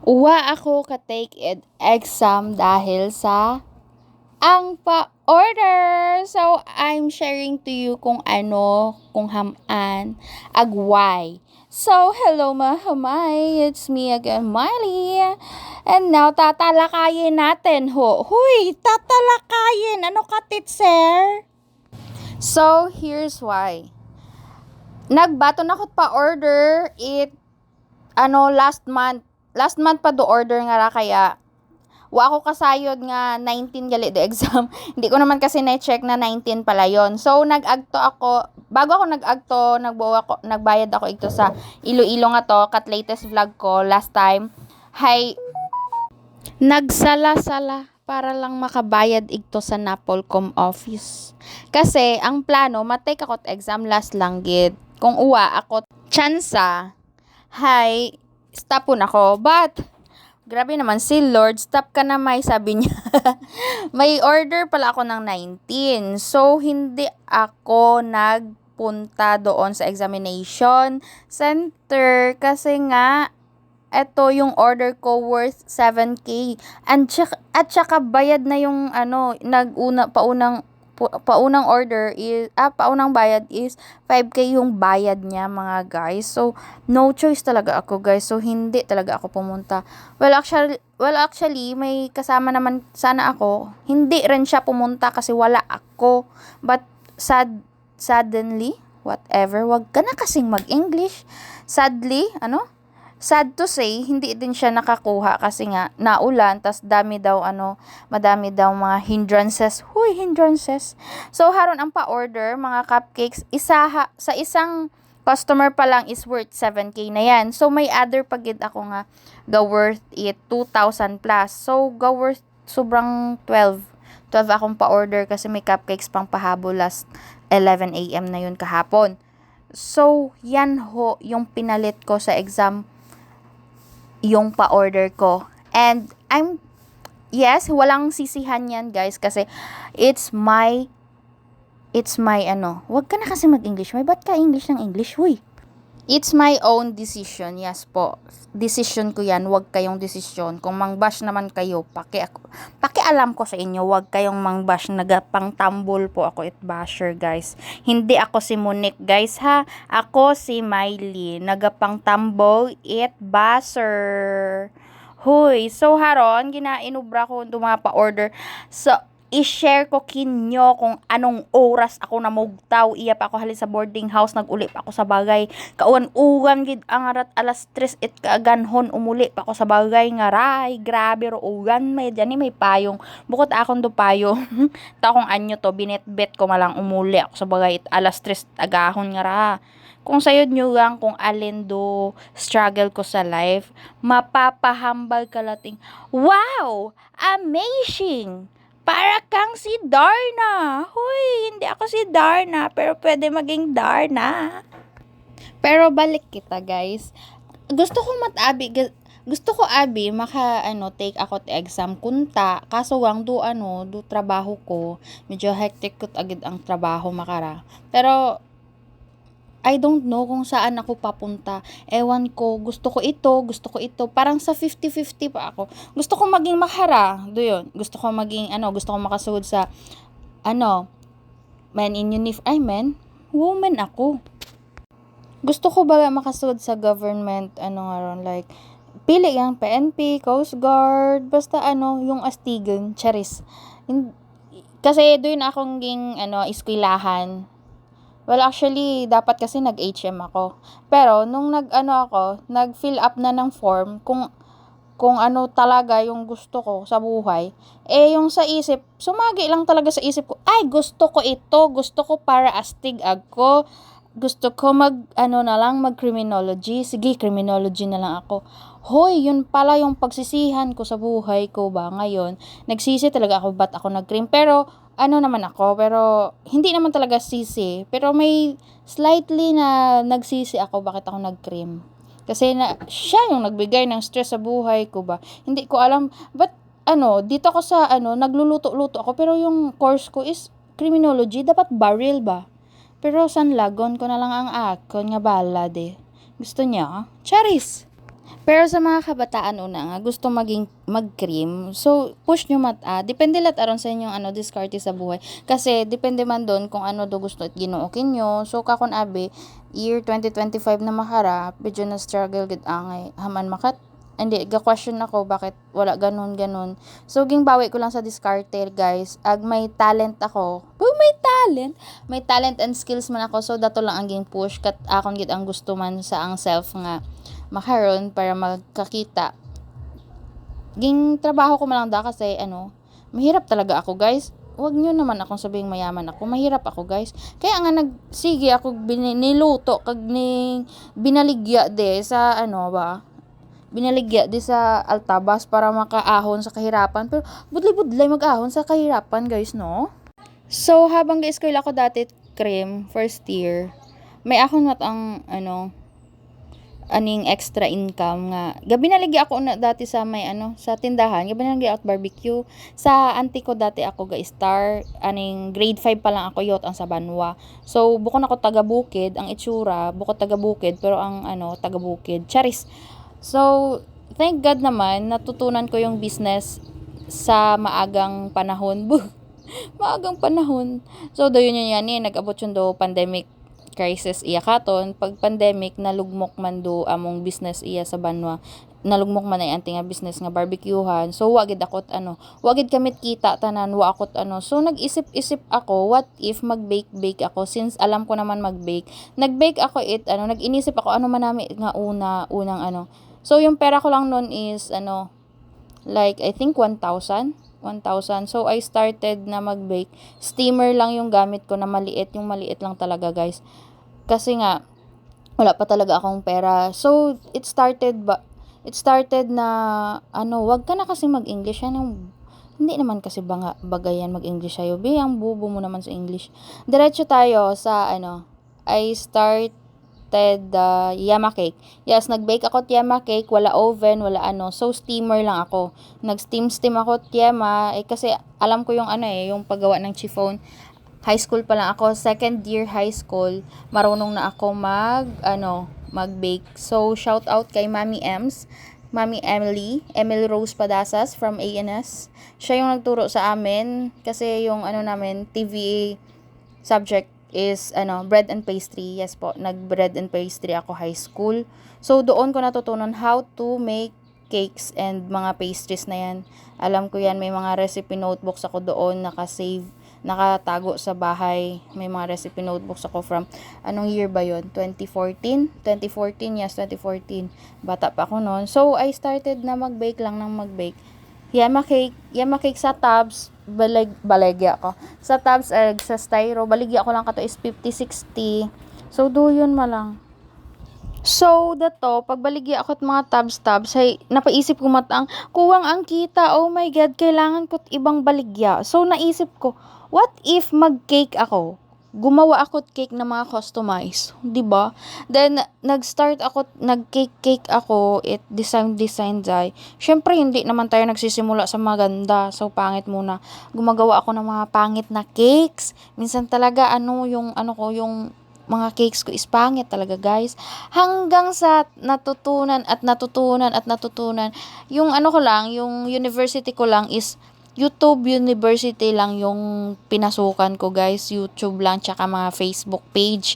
Uwa ako ka-take it exam dahil sa ang pa-order. So, I'm sharing to you kung ano, kung haman, agway. So, hello mga kamay. It's me again, Miley. And now, tatalakayin natin ho. Huy, tatalakayin. Ano ka, titser? So, here's why. Nagbaton ako pa-order last month pa do order nga ra kaya wa ako kasayod nga 19 gali the exam. Hindi ko naman kasi na-check na 19 pala yon. So nag-agto ako, bago ako nag-agto, nagbayad ako ito sa Iloilo nga to, kat latest vlog ko last time. Hay nagsala-sala para lang makabayad ito sa Napolcom office. Kasi ang plano matake ako exam last lang gid. Kung uwa ako tsansa, hay stopon ako. But grabe naman si Lord, stop ka na may, sabi niya. May order pala ako ng 19. So, hindi ako nagpunta doon sa examination center kasi nga, eto yung order ko worth 7K. At saka bayad na yung paunang order is paunang bayad is 5K yung bayad niya mga guys. So no choice talaga ako guys. So hindi talaga ako pumunta. Well actually may kasama naman sana ako. Hindi rin siya pumunta kasi wala ako. But suddenly whatever, wag ka na kasing mag-English. Sad to say, hindi din siya nakakuha kasi nga naulan, tas madami daw mga hindrances. Huy, hindrances. So haron ang pa-order mga cupcakes, sa isang customer pa lang is worth 7K na yan. So may other pagid ako nga ga worth it 2,000 plus. So ga worth sobrang 12 akong pa-order kasi may cupcakes pang pahabol last 11 AM na yun kahapon. So, yan ho yung pinalit ko sa exam, yung pa-order ko. And yes, walang sisihan yan guys kasi it's my wag ka na kasi mag-English. May ba't ka English ng English? Huy. It's my own decision. Yes po. Decision ko yan. Wag kayong desisyon. Kung mangbash naman kayo, pakialam ko sa inyo. Wag kayong mangbash. Nagapang tambol po ako, it basher guys. Hindi ako si Monique guys ha. Ako si Miley. Nagapang tambol, it basher. Huy. So haron, ginainubra ko itong mga pa-order. So, i-share ko kinyo kung anong oras ako namugtaw. Iya pa ako halin sa boarding house, nag-uli pa ako sa bagay. Kauan-uwan gid ang arat alas 3 it kaaganhon, umuli pa ako sa bagay nga ray. Grabe ro ugan may dyan may payong. Bukod akong do payong. Ta kung anyo to binetbet ko malang umuli ako sa bagay it alas 3 agahon nga ra. Kung sayod nyo lang kung alin do struggle ko sa life, mapapahambal ka lating, wow! Amazing! Para kang si Darna. Huy, hindi ako si Darna, pero pwede maging Darna. Pero balik kita, guys. Gusto ko abi take ako ti exam kunta kaso wang do trabaho ko medyo hectic kud agid ang trabaho makara. Pero I don't know kung saan ako papunta. Ewan ko, gusto ko ito. Parang sa 50-50 pa ako. Gusto ko maging mahara. Do yun. Gusto ko makasuod sa, men in uniform. Woman ako. Gusto ko ba makasuod sa government, like, pili yung PNP, Coast Guard, basta yung astigan, charis. Kasi doon akong iskwilahan. Well, actually, dapat kasi nag-HM ako. Pero, nung nag-fill up na ng form, kung ano talaga yung gusto ko sa buhay, yung sa isip, sumagi lang talaga sa isip ko, ay, gusto ko ito, gusto ko para astig ako, gusto ko mag-criminology, sige, criminology na lang ako. Hoy, yun pala yung pagsisihan ko sa buhay ko ba ngayon. Nagsisi talaga ako, ba't ako nag-crim? Pero, pero hindi naman talaga sisi. Pero may slightly na nagsisi ako bakit ako nag-crim. Kasi siya yung nagbigay ng stress sa buhay ko ba. Hindi ko alam, but dito ako sa nagluluto-luto ako, pero yung course ko is criminology, dapat baril ba? Pero sanlagon ko na lang ang akon nga balad eh. Gusto niya? Charis! Pero sa mga kabataan una nga gusto mag-cream, so push nyo depende lat aron sa inyong diskarte sa buhay. Kasi depende man doon kung ano do gusto at ginuokin nyo. So kakon abi year 2025 na makara, medyo na struggle gid angay haman makat hindi ga question ako bakit wala ganun. So ging bawi ko lang sa diskarte guys. Ag may talent ako. May talent and skills man ako, so dato lang ang ging push kat akon gid ang gusto man sa ang self nga makaron para magkakita. Ging trabaho ko man lang kasi mahirap talaga ako guys. Huwag nyo naman akong sabing mayaman ako. Mahirap ako guys. Kaya nga sige ako niluto kag binaligya de sa binaligya di sa altabas para makaahon sa kahirapan. Pero budlay mag-ahon sa kahirapan guys, no? So habang ga-school ako dati cream first year, may akon ang aning extra income nga gabi naligya ako na dati sa may sa tindahan, gabi naligya ako barbecue sa auntie ko dati ako ga star aning grade 5 pa lang ako yot ang sa Banwa. So bukod ako taga Bukid, ang itsura bukod taga Bukid pero ang taga Bukid charis. So thank God naman natutunan ko yung business sa maagang panahon. Maagang panahon. So do yun nag-abot yun do pandemic crisis iya katon. Pag pandemic nalugmok man do among business iya sa Banwa, nalugmok man ay anting nga business nga barbecuehan. So wagid akot wagid kamit kita tanan wa akot so nag-isip ako what if mag-bake ako since alam ko naman mag-bake. Nag-bake ako nag-inisip ako man nami nga unang So yung pera ko lang noon is like I think 1,000. So I started na mag-bake. Steamer lang yung gamit ko na maliit, yung maliit lang talaga guys. Kasi nga wala pa talaga akong pera. So it started na wag ka na kasi mag-English hindi naman kasi bagayan mag-English ayo. Ang bubo mo naman sa English. Diretso tayo sa I started yama cake. Yes, nag-bake ako yama cake, wala oven, wala So steamer lang ako. Nag-steam ako yama kasi alam ko yung yung paggawa ng chiffon. High school pa lang ako, second year high school, marunong na ako mag-bake. So shout out kay Mami Mami Emily Rose Padasas from ANS. Siya yung nagturo sa amin kasi yung namin TV subject is bread and pastry. Yes po, nag-bread and pastry ako high school. So doon ko natutunan how to make cakes and mga pastries na yan. Alam ko yan, may mga recipe notebooks ako doon nakatago sa bahay. May mga recipe notebooks ako from anong year ba yon? 2014? 2014, yes, 2014. Bata pa ako noon. So I started na mag-bake lang ng mag-bake. Yama cake sa tubs, baligya ko. Sa tubs sa styro, baligya ko lang kato is 50-60. So do yun malang. So dato pag baligya ako at mga tubs ay napaisip ko kuwang ang kita. Oh my god, kailangan ko ibang baligya. So naisip ko, what if mag-cake ako? Gumawa ako cake na mga customize, 'di ba? Then nag-cake ako, design dai. Syempre hindi naman tayo nagsisimula sa maganda. So pangit muna. Gumagawa ako ng mga pangit na cakes. Minsan talaga yung mga cakes ko is pangit talaga guys. Hanggang sa natutunan. Yung ko lang, yung university ko lang is YouTube University lang yung pinasukan ko guys. YouTube lang tsaka mga Facebook page,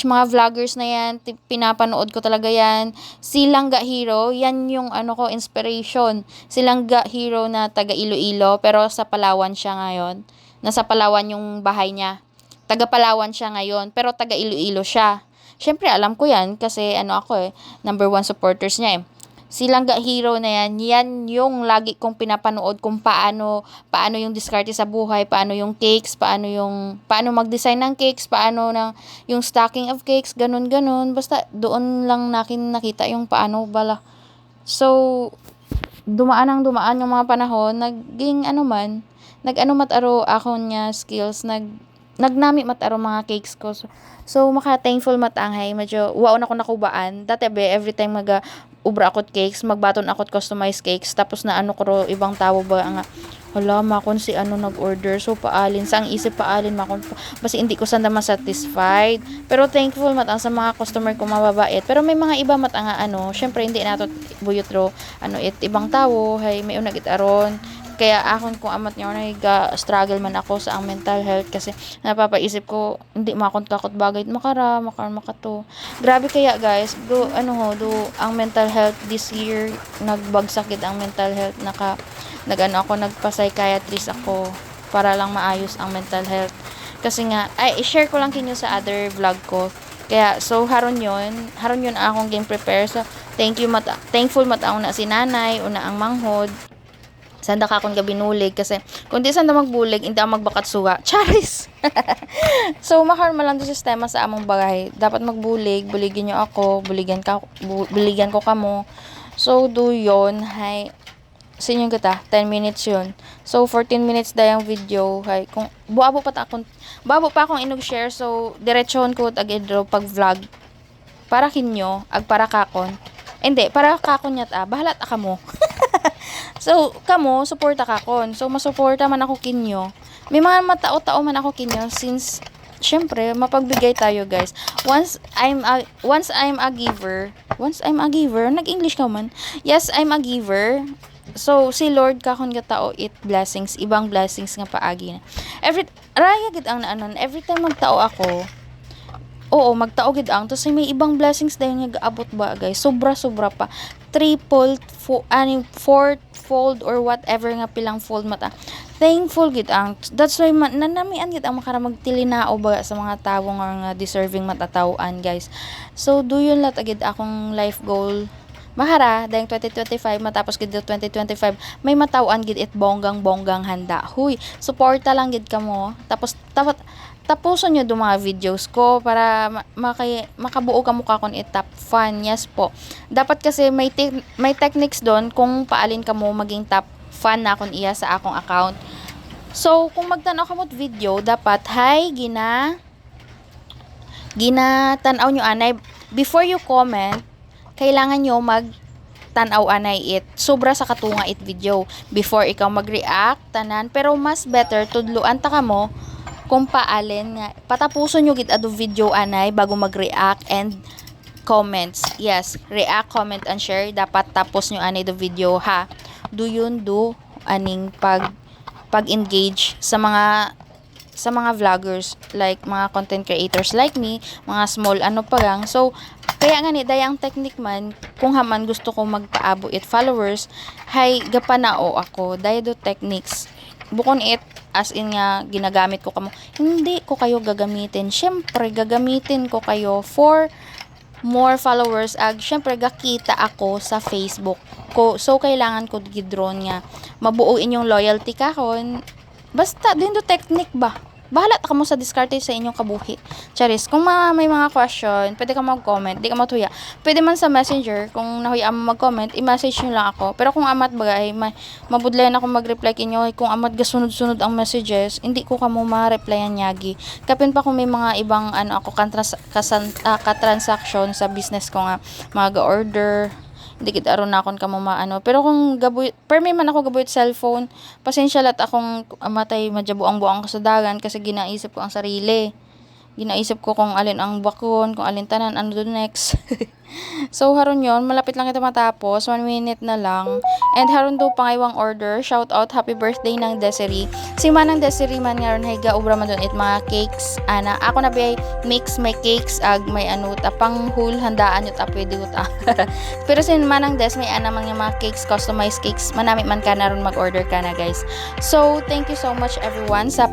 mga vloggers na yan. Pinapanood ko talaga yan. Si Langga Hero, yan yung ko inspiration. Si Langga Hero na taga Iloilo pero sa Palawan siya ngayon. Nasa Palawan yung bahay niya. Taga Palawan siya ngayon pero taga Iloilo siya. Syempre alam ko yan kasi ako number 1 supporters niya Si Langga Hero na yan yung lagi kong pinapanood kung paano yung diskarte sa buhay, paano yung cakes, paano mag-design ng cakes, yung stacking of cakes, ganun. Basta doon lang nakita yung paano bala. So, dumaan yung mga panahon, naging nag-aro ako niya skills, nagnami mataro mga cakes ko. So maka-thankful matanghay, medyo waon ako nakubaan. Dati every time ubra akot cakes, magbaton akot customized cakes, tapos na ko ibang tao ba nga hala, makon si ano nag-order. So, paalin. Sa ang isip paalin, makon. Basta hindi ko sanda masatisfied. Pero thankful matang sa mga customer ko mababait. Pero may mga iba matang ano, syempre hindi nato buyotro. Ano, ibang tao, hay, may unag itaron. Kaya akon kung amat niya struggle man ako sa ang mental health kasi napapaisip ko hindi makon kakot bagay makato. Grabe kaya guys, do ang mental health this year nagbagsak gid ang mental health nagano ako nagpa-psychiatrist ako para lang maayos ang mental health. Kasi nga ay i-share ko lang kinyo sa other vlog ko. Kaya so haron yun akong game prepare so thankful mataon na si nanay una ang manghod sanda ka akong gabinulig kasi kung di sanda magbulig hindi ako magbakat suga charis. So makaroon man lang do sistema sa among bagay dapat buligin nyo ako buligan ko kamo so do yon hay sinyo kita 10 minutes yun so 14 minutes dayang video hay kung buabo pa akong inog share so diretsyon ko ag idro pag vlog para kinyo ag para kakon hindi para kakon yata bahala ta kamo. So, kamo, suporta ka kon. So, masuporta man ako kinyo. May mga matao-tao man ako kinyo since, syempre, mapagbigay tayo, guys. Once I'm a giver, nag-English ka man. Yes, I'm a giver. So, si Lord kakon nga tao, it blessings, ibang blessings nga paagi na. Raya gid ang naanon, every time magtao ako, oo, magtao gid ang tapos may ibang blessings dayon nga gaabot ba guys sobra pa triple fourth fold or whatever nga pilang fold mata thankful gid ang that's why nanamian gid ang makaramag tilinao ba sa mga tawo nga deserving matatawaan guys so do yun lat agid akong life goal mahara dahil 2025 matapos gid 2025 may matawaan gid it bonggang handa huy suporta lang gid kamo tapos tapuson nyo do mga videos ko para makabuo ka mukha kon itap fun yes po dapat kasi may techniques doon kung paalin ka mo maging top fan na akong iya sa akong account so kung magtanaw ka mo't video dapat hay ginatanaw nyo anay before you comment kailangan nyo tanaw anay it sobra sa katunga it video before ikaw mag-react tanan pero mas better tudluan ta kamo kung paalin nga patapuson nyo gid ado video anay bago mag-react and comments yes react comment and share dapat tapos nyo anay do video ha do aning pag-engage sa mga vloggers like mga content creators like me mga small ano pa lang so kaya nga ni dayang technique man kung haman gusto ko magpaabo it followers hay gapanao ako dayo do techniques bukon it as in nga ginagamit ko kamo hindi ko kayo gagamitin syempre gagamitin ko kayo for more followers ag syempre gakita ako sa Facebook ko so kailangan ko gidron nga mabuo inyong loyalty kahon basta din do technique ba bahala ta kamo sa diskarte sa inyong kabuhi charis kung may mga question pwede ka mag-comment di ka matuya pwede man sa messenger kung nahuya mo mag-comment i-message nyo lang ako pero kung amat bagay mabudlayan ako mag-reply kinyo kung amat gasunod-sunod ang messages hindi ko kamo ma-replyan nyagi kapin pa kung may mga ibang ano ako ka-transaction sa business ko nga mga order hindi kita aron nakon kamo maano pero kung gabuy permi man ako gabuy cellphone pasensya lat akong matay madyabuang-buang ko sa dagan kasi ginaisip ko ang sarili ginaisip ko kung alin ang bakon kung alin tanan ano do next so haron yon malapit lang ito matapos 1 minute na lang and haron do pangaywang order shout out happy birthday ng Desiree si manang Desiree man ngaron hay gaubra man don it mga cakes ana ako na bay mix may cakes ag may ano tapang hul handaan yut pwede ut pero sin manang Des may ana man mga cakes customized cakes manami man ka na ron mag-order ka na guys so thank you so much everyone sa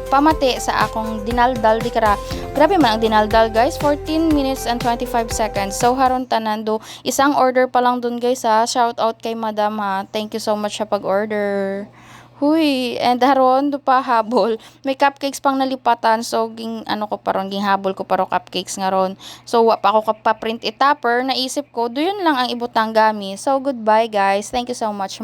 pamati sa akong dinaldal di kara grabe man ang dinaldal guys 14 minutes and 25 seconds so haron tanan do isang order pa lang dun guys ha shout out kay madam ha thank you so much sa pag-order huy and haron do pa habol may cupcakes pang nalipatan so ging ano ko paron ging habol ko paro cupcakes nga ron so wa pa ako pa-print itapper naisip ko do yun lang ang ibutang gami so goodbye guys thank you so much